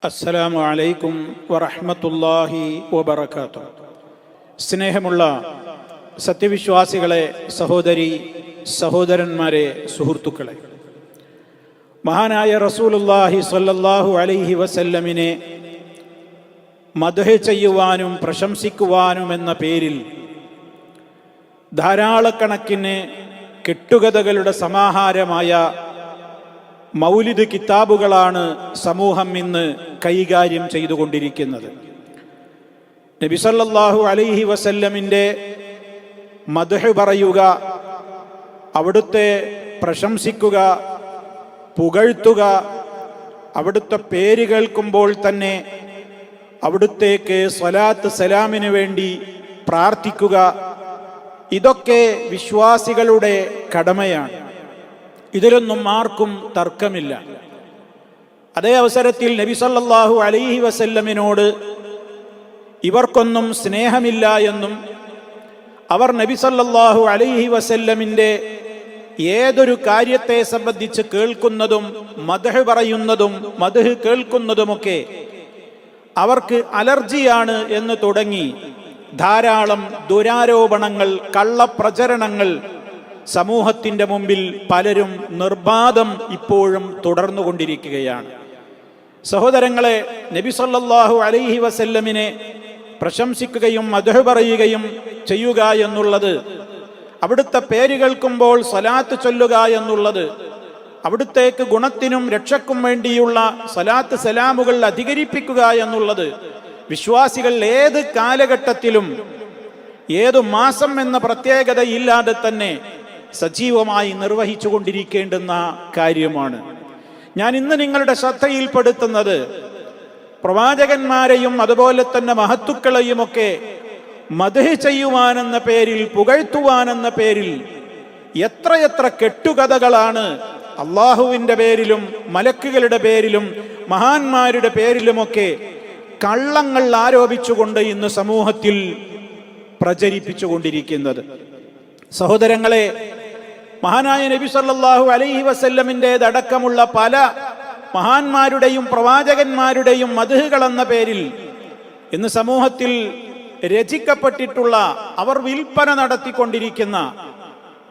അസ്സലാമു അലൈക്കും വറഹ്മത്തുള്ളാഹി വബറകാതുഹു. സ്നേഹമുള്ള സത്യവിശ്വാസികളെ, സഹോദരി സഹോദരന്മാരെ, സുഹൃത്തുക്കളെ, മഹാനായ റസൂലുള്ളാഹി സ്വല്ലല്ലാഹു അലൈഹി വസല്ലമിനെ മദ്ഹ് ചെയ്യുവാനും പ്രശംസിക്കുവാനും എന്ന പേരിൽ ധാരാളക്കണക്കിന് കെട്ടുകഥകളുടെ സമാഹാരമായ മൗലിദ് കിതാബുകളാണ് സമൂഹം ഇന്ന് കൈകാര്യം ചെയ്തുകൊണ്ടിരിക്കുന്നത്. നബി സല്ലല്ലാഹു അലൈഹി വസല്ലമിൻ്റെ മദ്ഹ് പറയുക, അവിടുത്തെ പ്രശംസിക്കുക, പുകഴ്ത്തുക, അവിടുത്തെ പേര് കേൾക്കുമ്പോൾ തന്നെ അവിടുത്തേക്ക് സ്വലാത്ത് സലാമിന് വേണ്ടി പ്രാർത്ഥിക്കുക, ഇതൊക്കെ വിശ്വാസികളുടെ കടമയാണ്. ഇതിലൊന്നും ആർക്കും തർക്കമില്ല. അതേ അവസരത്തിൽ നബി സല്ലല്ലാഹു അലൈഹി വസല്ലമിനോട് ഇവർക്കൊന്നും സ്നേഹമില്ല എന്നും അവർ നബി സല്ലല്ലാഹു അലൈഹി വസല്ലമിൻ്റെ ഏതൊരു കാര്യത്തെ സംബന്ധിച്ച് കേൾക്കുന്നതും മദ്ഹ് പറയുന്നതും മദ്ഹ് കേൾക്കുന്നതുമൊക്കെ അവർക്ക് അലർജിയാണ് എന്ന് തുടങ്ങി ധാരാളം ദുരാരോപണങ്ങൾ, കള്ളപ്രചരണങ്ങൾ സമൂഹത്തിൻ്റെ മുമ്പിൽ പലരും നിർബാധം ഇപ്പോഴും തുടർന്നുകൊണ്ടിരിക്കുകയാണ്. സഹോദരങ്ങളെ, നബി സല്ലല്ലാഹു അലൈഹി വസല്ലമിനെ പ്രശംസിക്കുകയും മദ്ഹ് പറയുകയും ചെയ്യുക എന്നുള്ളത്, അവിടുത്തെ പേര് കേൾക്കുമ്പോൾ സ്വലാത്ത് ചൊല്ലുക എന്നുള്ളത്, അവിടുത്തേക്ക് ഗുണത്തിനും രക്ഷയ്ക്കും വേണ്ടിയുള്ള സ്വലാത്ത് സലാമുകൾ അധികരിപ്പിക്കുക എന്നുള്ളത് വിശ്വാസികൾ ഏത് കാലഘട്ടത്തിലും ഏതു മാസം എന്ന പ്രത്യേകതയില്ലാതെ തന്നെ സജീവമായി നിർവഹിച്ചു കൊണ്ടിരിക്കേണ്ടുന്ന കാര്യമാണ്. ഞാൻ ഇന്ന് നിങ്ങളുടെ ശ്രദ്ധയിൽപ്പെടുത്തുന്നത് പ്രവാചകന്മാരെയും അതുപോലെ തന്നെ മഹത്തുക്കളെയുമൊക്കെ മദ്ഹ് ചെയ്യുവാനെന്ന പേരിൽ, പുകഴ്ത്തുവാനെന്ന പേരിൽ എത്രയെത്ര കെട്ടുകഥകളാണ് അള്ളാഹുവിൻ്റെ പേരിലും മലക്കുകളുടെ പേരിലും മഹാന്മാരുടെ പേരിലുമൊക്കെ കള്ളങ്ങൾ ആരോപിച്ചുകൊണ്ട് ഇന്ന് സമൂഹത്തിൽ പ്രചരിപ്പിച്ചുകൊണ്ടിരിക്കുന്നത്. സഹോദരങ്ങളെ, മഹാനായ നബി സല്ലല്ലാഹു അലൈഹി വസല്ലമിൻ്റെതടക്കമുള്ള പല മഹാന്മാരുടെയും പ്രവാചകന്മാരുടെയും മദ്ഹുകൾ എന്ന പേരിൽ ഇന്ന് സമൂഹത്തിൽ രചിക്കപ്പെട്ടിട്ടുള്ള, അവർ വിൽപ്പന നടത്തിക്കൊണ്ടിരിക്കുന്ന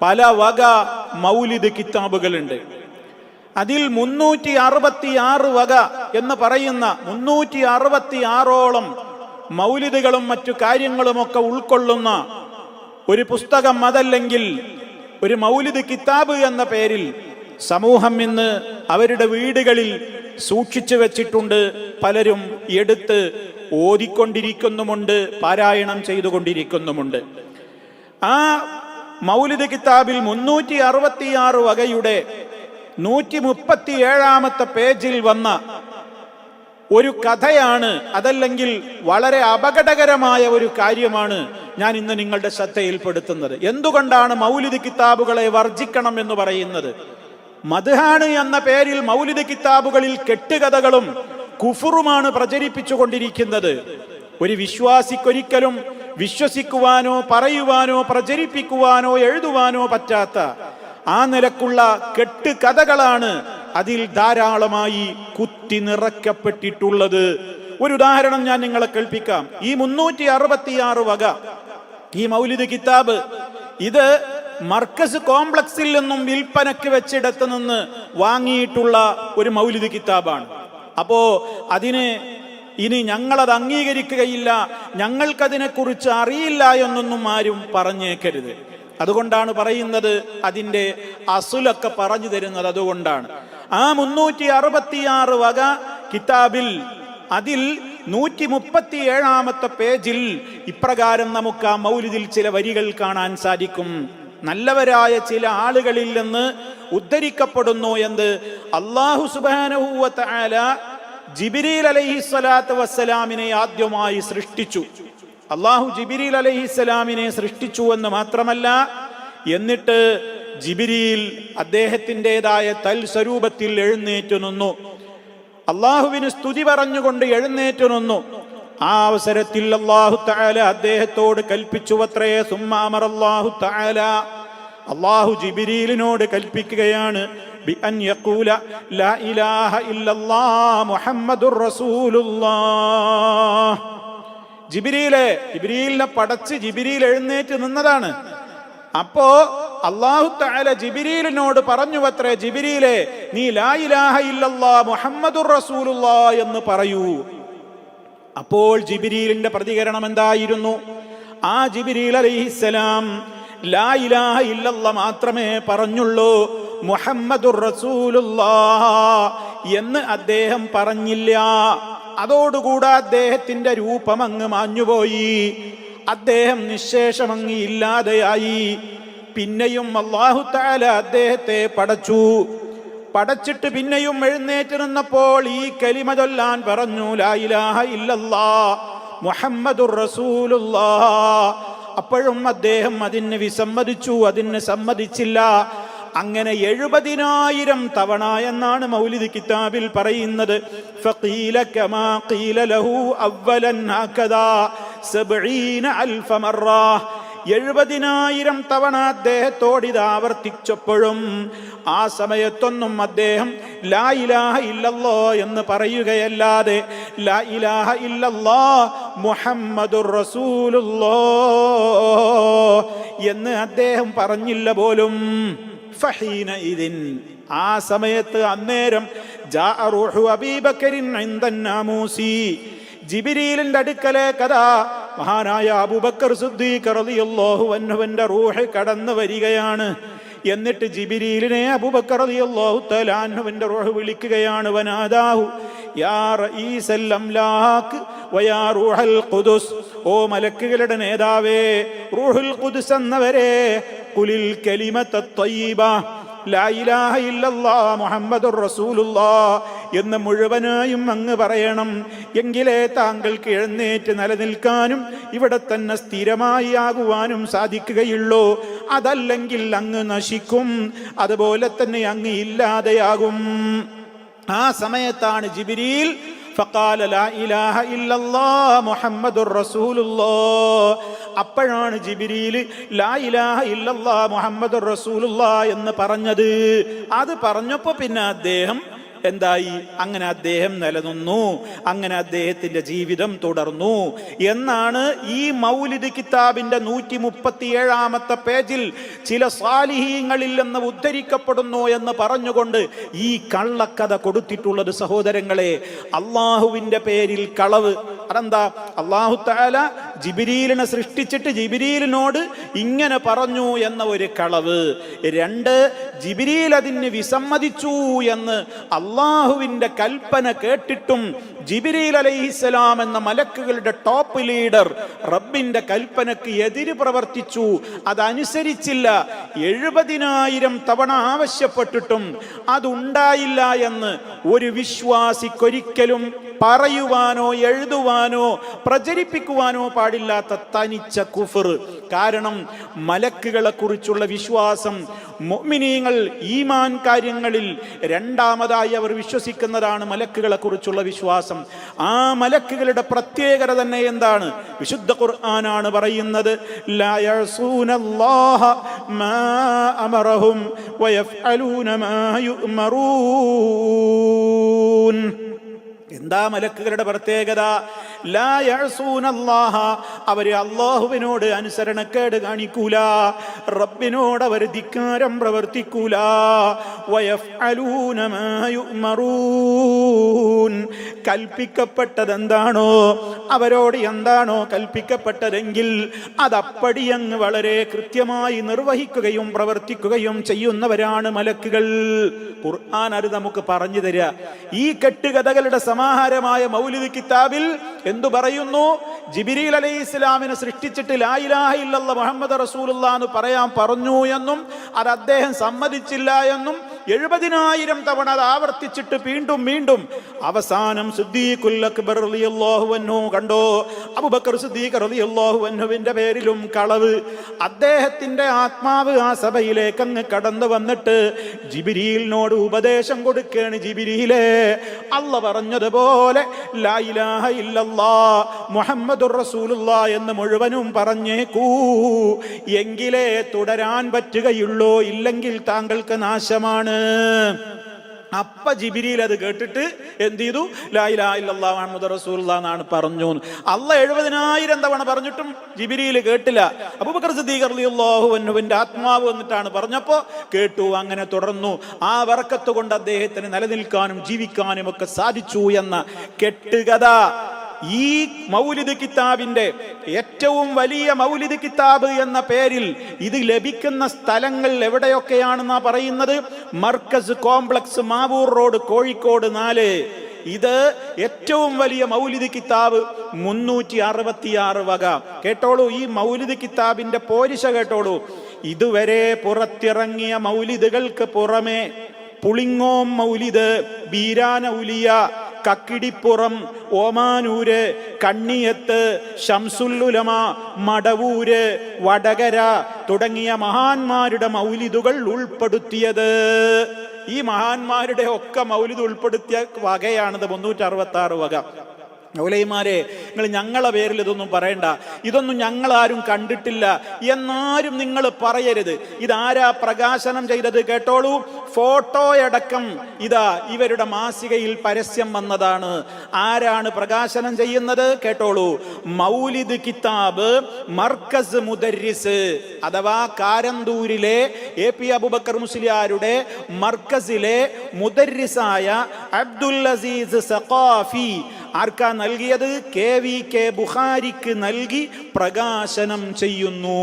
പല വക മൗലിദ് കിതാബുകളുണ്ട്. അതിൽ 366 വക എന്ന് പറയുന്ന 366ഓളം മൗലിദുകളും മറ്റു കാര്യങ്ങളുമൊക്കെ ഉൾക്കൊള്ളുന്ന ഒരു പുസ്തകം, അതല്ലെങ്കിൽ ഒരു മൗലിദ് കിതാബ് എന്ന പേരിൽ സമൂഹം ഇന്ന് അവരുടെ വീടുകളിൽ സൂക്ഷിച്ചു വെച്ചിട്ടുണ്ട്. പലരും എടുത്ത് ഓതിക്കൊണ്ടിരിക്കുന്നുമുണ്ട്, പാരായണം ചെയ്തുകൊണ്ടിരിക്കുന്നുമുണ്ട്. ആ മൗലിദ് കിതാബിൽ 366 വകയുടെ 137ാമത്തെ പേജിൽ വന്ന ഒരു കഥയാണ്, അതല്ലെങ്കിൽ വളരെ അപകടകരമായ ഒരു കാര്യമാണ് ഞാൻ ഇന്ന് നിങ്ങളുടെ ശ്രദ്ധയിൽപ്പെടുത്തുന്നത്. എന്തുകൊണ്ടാണ് മൗലിദ് കിതാബുകളെ വർജിക്കണം എന്ന് പറയുന്നത്? മദ്ഹാണ് എന്ന പേരിൽ മൗലിദ് കിതാബുകളിൽ കെട്ടുകഥകളും കുഫറുമാണ് പ്രചരിപ്പിച്ചുകൊണ്ടിരിക്കുന്നത്. ഒരു വിശ്വാസിക്കൊരിക്കലും വിശ്വസിക്കുവാനോ പറയുവാനോ പ്രചരിപ്പിക്കുവാനോ എഴുതുവാനോ പറ്റാത്ത ആ നിലക്കുള്ള കെട്ടുകഥകളാണ് അതിൽ ധാരാളമായി കുത്തി നിറയ്ക്കപ്പെട്ടിട്ടുള്ളത്. ഒരു ഉദാഹരണം ഞാൻ നിങ്ങളെ കേൾപ്പിക്കാം. ഈ 366 വക ഈ മൗലിദ് കിതാബ്, ഇത് മർക്കസ് കോംപ്ലക്സിൽ നിന്നും വിൽപ്പനയ്ക്ക് വെച്ചിടത്ത് നിന്ന് വാങ്ങിയിട്ടുള്ള ഒരു മൗലിദ് കിതാബാണ്. അപ്പോ അതിന് ഇനി ഞങ്ങളത് അംഗീകരിക്കുകയില്ല, ഞങ്ങൾക്കതിനെക്കുറിച്ച് അറിയില്ല എന്നൊന്നും ആരും പറഞ്ഞേക്കരുത്. അതുകൊണ്ടാണ് പറയുന്നത്, അതിൻ്റെ അസുലൊക്കെ പറഞ്ഞു തരുന്നത് അതുകൊണ്ടാണ്. ആ 366 വക കിതാബിൽ അതിൽ 137ാമത്തെ പേജിൽ ഇപ്രകാരം നമുക്ക് ആ മൗലിദിൽ ചില വരികൾ കാണാൻ സാധിക്കും. നല്ലവരായ ചില ആളുകളിൽ നിന്ന് ഉദ്ധരിക്കപ്പെടുന്നു എന്ന് അല്ലാഹു സുബ്ഹാനഹു വ തആല ജിബ്രീൽ അലൈഹിസ്സലാത്തു വസ്സലാമിനെ ആദ്യമായി സൃഷ്ടിച്ചു. അല്ലാഹു ജിബ്രീൽ അലൈഹിസ്സലാമിനെ സൃഷ്ടിച്ചു എന്ന് മാത്രമല്ല, എന്നിട്ട് ജിബ്രീൽ അദ്ദേഹത്തിൻ്റെതായ തൽ സ്വരൂപത്തിൽ എഴുന്നേറ്റു നിന്നു, അള്ളാഹുവിന് സ്തുതി പറഞ്ഞുകൊണ്ട് എഴുന്നേറ്റു നിന്നു. ആ അവസരത്തിൽ അല്ലാഹു തആല അദ്ദേഹത്തോട് കൽപ്പിച്ചുവത്രേ, സുമ്മ അമറല്ലാഹു തആല, അള്ളാഹു ജിബ്രീലിനോട് കൽപ്പിക്കുകയാണ്, ബിഅൻ യഖൂല ലാ ഇലാഹ ഇല്ലല്ലാഹ് മുഹമ്മദുർ റസൂലുള്ളാഹ്. ജിബ്രീലിനെ പടച്ച് ജിബ്രീൽ എഴുന്നേറ്റ് നിന്നതാണ്. അപ്പോ അല്ലാഹു തആല ജിബ്രീലിനോട് പറഞ്ഞുവത്രേ, ജിബ്രീലേ നീ ലാ ഇലാഹ ഇല്ലല്ലാഹ് മുഹമ്മദുർ റസൂലുള്ളാഹ് എന്ന് പറയൂ. അപ്പോൾ ജിബ്രീലിന്റെ പ്രതികരണം എന്തായിരുന്നു? ആ ജിബ്രീൽ അലൈഹിസ്സലാം ലാ ഇലാഹ ഇല്ലല്ലാഹ് മാത്രമേ പറഞ്ഞുള്ളൂ, മുഹമ്മദുർ റസൂലുള്ളാഹ് എന്ന് അദ്ദേഹം പറഞ്ഞില്ല. അതോടുകൂടെ അദ്ദേഹത്തിന്റെ രൂപം അങ്ങ് മാഞ്ഞുപോയി, അദ്ദേഹം നിശേഷമങ്ങ് ഇല്ലാതെയായി. പിന്നെയും അല്ലാഹു തആല അദ്ദേഹത്തെ പടച്ചിട്ട് പിന്നെയും എഴുന്നേറ്റ് നിന്നപ്പോൾ ഈ കലിമ ചൊല്ലാൻ പറഞ്ഞു, ലാ ഇലാഹ ഇല്ലല്ലാഹ് മുഹമ്മദുർ റസൂലുള്ളാഹ്. അപ്പോഴും അദ്ദേഹം അതിന് വിസമ്മതിച്ചു, അതിന് സമ്മതിച്ചില്ല. അങ്ങനെ 70,000 തവണ എന്നാണ് മൗലിദ് കിതാബിൽ പറയുന്നത്. ഫഖീല കമാ ഖീല ലഹു അവ്വലൻ ഹകദാ 70,000 മറ. 70,000 തവണ അദ്ദേഹത്തോട് ഇത് ആവർത്തിച്ചപ്പോഴും ആ സമയത്തൊന്നും അദ്ദേഹം ലാ ഇലാഹ ഇല്ലല്ലാഹ് എന്ന് പറയുകയല്ലാതെ ലാ ഇലാഹ ഇല്ലല്ലാഹ് മുഹമ്മദുർ റസൂലുള്ളാഹ് എന്ന് അദ്ദേഹം പറഞ്ഞില്ല പോലും. ഫഹീന ഇതിൻ, ആ സമയത്ത് അന്നേരം ജാഅ റൂഹു അബീ ബക്കറിൻ ഇൻദൻ നാമൂസി, ജിബ്രീലിന്റെ അടുക്കലേക്കതാ മഹാനായ അബൂബക്കർ സിദ്ദീഖ് റളിയല്ലാഹു അൻഹുവിന്റെ റൂഹ് കടന്നു വരികയാണ്. എന്നിട്ട് ജിബ്രീലിനെ അബൂബക്കർ റളിയല്ലാഹു തആല അൻഹുവിന്റെ റൂഹ് വിളിക്കുകയാണ്. വനാദാഹു യാ റഈസൽ അംലാഖ് വയാ റൂഹൽ ഖുദുസ്, ഓ മലക്കുകളുടെ നേതാവേ, റൂഹുൽ ഖുദുസ് എന്നവരെ, ഖുലിൽ കലിമത്തത് ത്വയ്യിബ ലാ ഇലാഹ ഇല്ലല്ലാഹ് മുഹമ്മദുർ റസൂലുള്ളാഹ് എന്ന് മുഴുവനായും അങ്ങ് പറയണം. എങ്കിലേ താങ്കൾക്ക് എഴുന്നേറ്റ് നിലനിൽക്കാനും ഇവിടെ തന്നെ സ്ഥിരമായി ആകുവാനും സാധിക്കുകയുള്ളൂ. അതല്ലെങ്കിൽ അങ്ങ് നശിക്കും, അതുപോലെ തന്നെ അങ്ങ് ഇല്ലാതെയാകും. ആ സമയത്താണ് ജിബ്രീൽ ഫഖാല ലാ ഇലാഹ ഇല്ലല്ലാഹ് മുഹമ്മദുർ റസൂലുള്ളാഹ്. അപ്പോഴാണ് ജിബ്രീൽ ലാ ഇലാഹ ഇല്ലല്ലാഹ് മുഹമ്മദുർ റസൂലുള്ളാഹ് എന്ന് പറഞ്ഞത്. അത് പറഞ്ഞപ്പോൾ പിന്നെ അദ്ദേഹം എന്തായി? അങ്ങനെ അദ്ദേഹം നിലനിന്നു, അങ്ങനെ അദ്ദേഹത്തിന്റെ ജീവിതം തുടർന്നു എന്നാണ് ഈ മൗലിദ് കിതാബിന്റെ 137-ാമത്തെ പേജിൽ ചില സാലിഹീങ്ങളിൽ നിന്ന് ഉദ്ധരിക്കപ്പെടുന്നു എന്ന് പറഞ്ഞുകൊണ്ട് ഈ കള്ളക്കഥ കൊടുത്തിട്ടുള്ളത്. സഹോദരങ്ങളെ, അള്ളാഹുവിന്റെ പേരിൽ കളവ്. അതെന്താ? അല്ലാഹു തആല ജിബ്രീലിനെ സൃഷ്ടിച്ചിട്ട് ജിബ്രീലിനോട് ഇങ്ങനെ പറഞ്ഞു എന്ന ഒരു കളവ്. 2, ജിബ്രീൽ അതിന് വിസമ്മതിച്ചു എന്ന് അള്ളാഹുവിന്റെ കൽപ്പന കേട്ടിട്ടും ജിബ്രീൽ അലൈഹിസ്സലാം എന്ന മലക്കുകളുടെ ടോപ്പ് ലീഡർ റബ്ബിന്റെ കൽപ്പനക്ക് എതിര് പ്രവർത്തിച്ചു, അതനുസരിച്ചില്ല. 70,000 തവണ ആവശ്യപ്പെട്ടിട്ടും അതുണ്ടായില്ല എന്ന് ഒരു വിശ്വാസിക്കൊരിക്കലും പറയുവാനോ എഴുതുവാനോ പ്രചരിപ്പിക്കുവാനോ പാടില്ലാത്ത തനിച്ച കുഫർ. കാരണം മലക്കുകളെ കുറിച്ചുള്ള വിശ്വാസം, മുഅ്മിനീങ്ങൾ ഈമാൻ കാര്യങ്ങളിൽ രണ്ടാമതായി അവർ വിശ്വസിക്കുന്നതാണ് മലക്കുകളെ കുറിച്ചുള്ള വിശ്വാസം. ആ മലക്കുകളുടെ പ്രത്യേകത തന്നെ എന്താണ്? വിശുദ്ധ ഖുർആനാണ് പറയുന്നത്, ലാ യഅസൂനല്ലാഹ മാ അമറഹും വയഫ്അലൂന മാ യുഅ്മറൂൻ. എന്താ മലക്കുകളുടെ പ്രത്യേകത? ലാ യഅസൂനല്ലാഹ, അവര് അല്ലാഹുവിനോട് അനുസരണക്കേട് കാണിക്കൂല, റബ്ബിനോട് അവർ ധിക്കാരം പ്രവർത്തിക്കൂല. വയഫ്അലൂന മാ യുഅ്മറൂൻ, കൽപ്പിക്കപ്പെട്ടതെന്താണോ, അവരോട് എന്താണോ കൽപ്പിക്കപ്പെട്ടതെങ്കിൽ അതപ്പടി അങ്ങ് വളരെ കൃത്യമായി നിർവഹിക്കുകയും പ്രവർത്തിക്കുകയും ചെയ്യുന്നവരാണ് മലക്കുകൾ. ഖുർആൻ അത് നമുക്ക് പറഞ്ഞു തരിക. ഈ കെട്ടുകഥകളുടെ സമാഹാരമായ മൗലിദ് കിതാബിൽ എന്തു പറയുന്നു? ജിബ്രീൽ അലൈഹിസ്സലാമിനെ സൃഷ്ടിച്ചിട്ട് ലാ ഇലാഹ ഇല്ലല്ലാഹ് മുഹമ്മദ് റസൂലുള്ളാഹ് എന്ന് പറയാൻ പറഞ്ഞു എന്നും അത് അദ്ദേഹം സമ്മതിച്ചില്ല എന്നും 70,000 തവണ അത് ആവർത്തിച്ചിട്ട് വീണ്ടും വീണ്ടും അവസാനം സിദ്ദീഖുൽ അക്ബർ റളിയല്ലാഹു അൻഹു കണ്ടോ, അബൂബക്കർ സിദ്ദീഖ് റളിയല്ലാഹു അൻഹുവിന്റെ പേരിലും കളവ്. അദ്ദേഹത്തിന്റെ ആത്മാവ് ആ സഭയിലേക്ക് അങ്ങ് കടന്നു വന്നിട്ട് ജിബ്രീലിനോട് ഉപദേശം കൊടുക്കുകയാണ്. ജിബ്രീലേ, അല്ലാഹ് പറഞ്ഞതുപോലെ ലാ ഇലാഹ ഇല്ലല്ലാഹ് മുഹമ്മദുർ റസൂലുള്ളാഹ് എന്ന് മുഴുവനും പറഞ്ഞേക്കൂ, എങ്കിലേ തുടരാൻ പറ്റുകയുള്ളൂ, ഇല്ലെങ്കിൽ താങ്കൾക്ക് നാശമാണ്. അപ്പ ജിബ്രീൽ അത് കേട്ടിട്ട് എന്ത് ചെയ്തു? ലാ ഇലാഹ ഇല്ലല്ലാഹു മുഹമ്മദുർ റസൂലുള്ളാഹ് എന്നാണ് പറഞ്ഞു. അള്ളാഹ് 70,000 തവണ പറഞ്ഞിട്ടും ജിബ്രീൽ കേട്ടില്ല. അബൂബക്കർ സിദ്ദീഖ് റളിയല്ലാഹു അൻഹുവിന്റെ ആത്മാവ് വന്നിട്ടാണ് പറഞ്ഞപ്പോ കേട്ടു. അങ്ങനെ തുടർന്നു. ആ ബർക്കത്ത് കൊണ്ട് അദ്ദേഹത്തിന് നിലനിൽക്കാനും ജീവിക്കാനും ഒക്കെ സാധിച്ചു എന്ന കെട്ടുകഥ ഈ മൗലിദ് കിതാബിന്റെ ഏറ്റവും വലിയ മൗലിദ് കിതാബ് എന്ന പേരിൽ ഇത് ലഭിക്കുന്ന സ്ഥലങ്ങൾ എവിടെയൊക്കെയാണെന്നാ പറയുന്നത്? Markaz complex, Mavoor road, Kozhikode 4. ഇത് ഏറ്റവും വലിയ മൗലിദ് കിതാബ് 366 വക. കേട്ടോളൂ, ഈ മൗലിദ് കിതാബിന്റെ പോരിശ കേട്ടോളൂ. ഇതുവരെ പുറത്തിറങ്ങിയ മൗലിദുകൾക്ക് പുറമെ പുളിങ്ങോം മൗലിദ്, ബീരാന ഉലിയ, കക്കിടിപ്പുറം, ഓമാനൂര്, കണ്ണിയത്ത്, ശംസുല്ലുലമ, മടവൂര്, വടകര തുടങ്ങിയ മഹാന്മാരുടെ മൗലിദുകൾ ഉൾപ്പെടുത്തിയത്. ഈ മഹാന്മാരുടെ ഒക്കെ മൗലിദ് ഉൾപ്പെടുത്തിയ വകയാണിത് 366 വക. മൗലവിമാരെ, നിങ്ങൾ ഞങ്ങളെ പേരിൽ ഇതൊന്നും പറയണ്ട, ഇതൊന്നും ഞങ്ങളാരും കണ്ടിട്ടില്ല എന്നാരും നിങ്ങൾ പറയരുത്. ഇതാരാ പ്രകാശനം ചെയ്തത് കേട്ടോളൂ. ഫോട്ടോയടക്കം ഇതാ ഇവരുടെ മാസികയിൽ പരസ്യം വന്നതാണ്. ആരാണ് പ്രകാശനം ചെയ്യുന്നത് കേട്ടോളൂ? മൗലിദ് കിതാബ് മർക്കസ് മുദർരിസ്, അഥവാ കാരന്തൂരിലെ AP അബൂബക്കർ മുസ്ലിയാരുടെ മർക്കസിലെ മുദർരിസായ അബ്ദുൽ അസീസ് സഖാഫി ആർക്കാ നൽകിയത്? KVK ബുഖാരിക്ക് നൽകി പ്രകാശനം ചെയ്യുന്നു.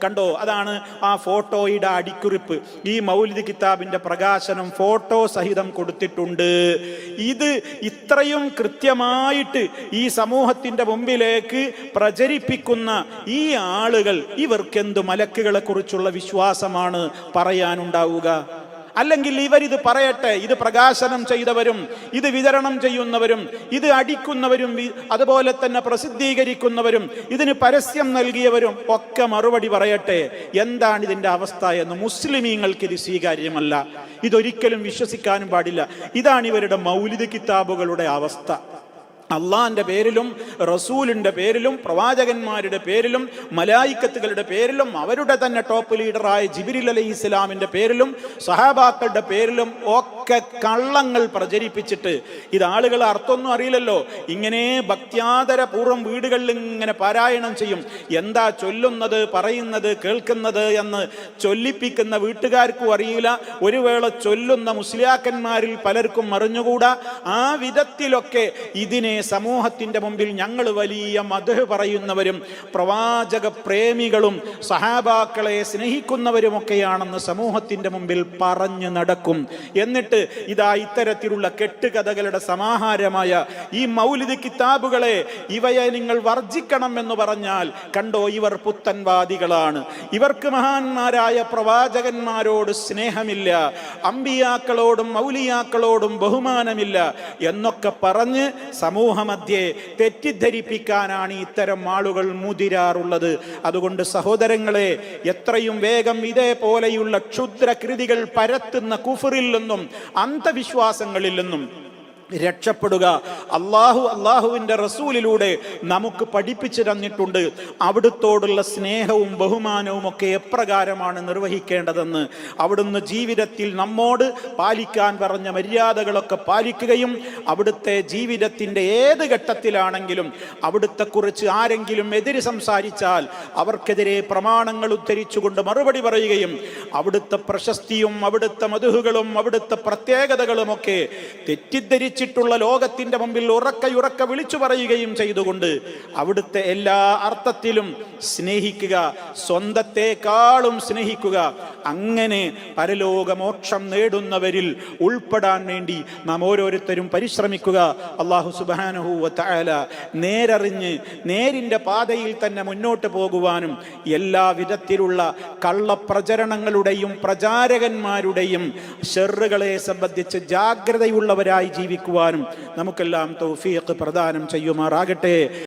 കണ്ടോ, അതാണ് ആ ഫോട്ടോയുടെ അടിക്കുറിപ്പ്. ഈ മൗലിദ് കിതാബിന്റെ പ്രകാശനം ഫോട്ടോ സഹിതം കൊടുത്തിട്ടുണ്ട്. ഇത് ഇത്രയും കൃത്യമായിട്ട് ഈ സമൂഹത്തിന്റെ മുമ്പിലേക്ക് പ്രചരിപ്പിക്കുന്ന ഈ ആളുകൾ, ഇവർക്കെന്ത് മലക്കുകളെ കുറിച്ചുള്ള വിശ്വാസമാണ് പറയാനുണ്ടാവുക? അല്ലെങ്കിൽ ഇവരിത് പറയട്ടെ, ഇത് പ്രകാശനം ചെയ്തവരും ഇത് വിതരണം ചെയ്യുന്നവരും ഇത് അടിക്കുന്നവരും അതുപോലെ തന്നെ പ്രസിദ്ധീകരിക്കുന്നവരും ഇതിന് പരസ്യം നൽകിയവരും ഒക്കെ മറുപടി പറയട്ടെ. എന്താണ് ഇതിന്റെ അവസ്ഥ എന്ന്? മുസ്ലിമീങ്ങൾക്ക് ഇത് സ്വീകാര്യമല്ല, ഇതൊരിക്കലും വിശ്വസിക്കാനും പാടില്ല. ഇതാണ് ഇവരുടെ മൗലിദ് കിതാബുകളുടെ അവസ്ഥ. അള്ളാന്റെ പേരിലും റസൂലിന്റെ പേരിലും പ്രവാചകന്മാരുടെ പേരിലും മലായിക്കത്തുകളുടെ പേരിലും അവരുടെ തന്നെ ടോപ്പ് ലീഡറായ ജിബ്രീൽ അലൈഹിസ്സലാമിന്റെ പേരിലും സഹാബാക്കളുടെ പേരിലും ഒക്കെ കള്ളങ്ങൾ പ്രചരിപ്പിച്ചിട്ട് ഇത് ആളുകൾ അർത്ഥമൊന്നും അറിയില്ലല്ലോ. ഇങ്ങനെ ഭക്ത്യാദരപൂർവ്വം വീടുകളിൽ ഇങ്ങനെ പാരായണം ചെയ്യും. എന്താ ചൊല്ലുന്നത്, പറയുന്നത്, കേൾക്കുന്നത് എന്ന് ചൊല്ലിപ്പിക്കുന്ന വീട്ടുകാർക്കും അറിയില്ല. ഒരു വേള ചൊല്ലുന്ന മുസ്ലിയാക്കന്മാരിൽ പലർക്കും അറിഞ്ഞുകൂടാ. ആ വിധത്തിലൊക്കെ ഇതിനെ സമൂഹത്തിന്റെ മുമ്പിൽ ഞങ്ങൾ വലിയ മദ്ഹ് പറയുന്നവരും പ്രവാചക പ്രേമികളും സഹാബാക്കളെ സ്നേഹിക്കുന്നവരുമൊക്കെയാണെന്ന് സമൂഹത്തിന്റെ മുമ്പിൽ പറഞ്ഞു നടക്കും. എന്നിട്ട് ഇതാ ഇത്തരത്തിലുള്ള കെട്ടുകഥകളുടെ സമാഹാരമായ ഈ മൗലിദ് കിതാബുകളെ, ഇവയെ നിങ്ങൾ വർജിക്കണം എന്ന് പറഞ്ഞാൽ കണ്ടോ, ഇവർ പുത്തൻവാദികളാണ്. ഇവർക്ക് മഹാന്മാരായ പ്രവാചകന്മാരോട് സ്നേഹമില്ല, അമ്പിയാക്കളോടും മൗലിയാക്കളോടും ബഹുമാനമില്ല എന്നൊക്കെ പറഞ്ഞ് സമൂഹമധ്യേ തെറ്റിദ്ധരിപ്പിക്കാനാണ് ഇത്തരം ആളുകൾ മുതിരാറുള്ളത്. അതുകൊണ്ട് സഹോദരങ്ങളെ, എത്രയും വേഗം ഇതേപോലെയുള്ള ക്ഷുദ്രകൃതികൾ പരത്തുന്ന കുഫറിൽ നിന്നും അന്ധവിശ്വാസങ്ങളിൽ നിന്നും രക്ഷപ്പെടുക. അള്ളാഹുവിന്റെ റസൂലിലൂടെ നമുക്ക് പഠിപ്പിച്ചു തന്നിട്ടുണ്ട്. അവിടുത്തോടുള്ള സ്നേഹവും ബഹുമാനവും ഒക്കെ എപ്രകാരമാണ് നിർവഹിക്കേണ്ടതെന്ന്. അവിടുന്ന് ജീവിതത്തിൽ നമ്മോട് പാലിക്കാൻ പറഞ്ഞ മര്യാദകളൊക്കെ പാലിക്കുകയും അവിടുത്തെ ജീവിതത്തിന്റെ ഏത് ഘട്ടത്തിലാണെങ്കിലും അവിടുത്തെക്കുറിച്ച് ആരെങ്കിലും എതിര് സംസാരിച്ചാൽ അവർക്കെതിരെ പ്രമാണങ്ങൾ ഉദ്ധരിച്ചുകൊണ്ട് മറുപടി പറയുകയും അവിടുത്തെ പ്രശസ്തിയും അവിടുത്തെ മദ്ഹുകളും അവിടുത്തെ പ്രത്യേകതകളുമൊക്കെ തെറ്റിദ്ധരിച്ച് ിട്ടുള്ള ലോകത്തിന്റെ മുമ്പിൽ ഉറക്ക വിളിച്ചു പറയുകയും ചെയ്തുകൊണ്ട് അവിടുത്തെ എല്ലാ അർത്ഥത്തിലും സ്നേഹിക്കുക, സ്വന്തത്തെക്കാളും സ്നേഹിക്കുക. അങ്ങനെ പരലോകമോക്ഷം നേടുന്നവരിൽ ഉൾപ്പെടാൻ വേണ്ടി നാം ഓരോരുത്തരും പരിശ്രമിക്കുക. അല്ലാഹു സുബ്ഹാനഹു വ തആല നേരറിഞ്ഞ് നേരിന്റെ പാതയിൽ തന്നെ മുന്നോട്ട് പോകുവാനും എല്ലാ വിധത്തിലുള്ള കള്ളപ്രചരണങ്ങളുടെയും പ്രചാരകന്മാരുടെയും ശർറുകളെ സംബന്ധിച്ച് ജാഗ്രതയുള്ളവരായി ജീവിക്കുവാനും നമുക്കെല്ലാം തൗഫീഖ് പ്രദാനം ചെയ്യുമാറാകട്ടെ.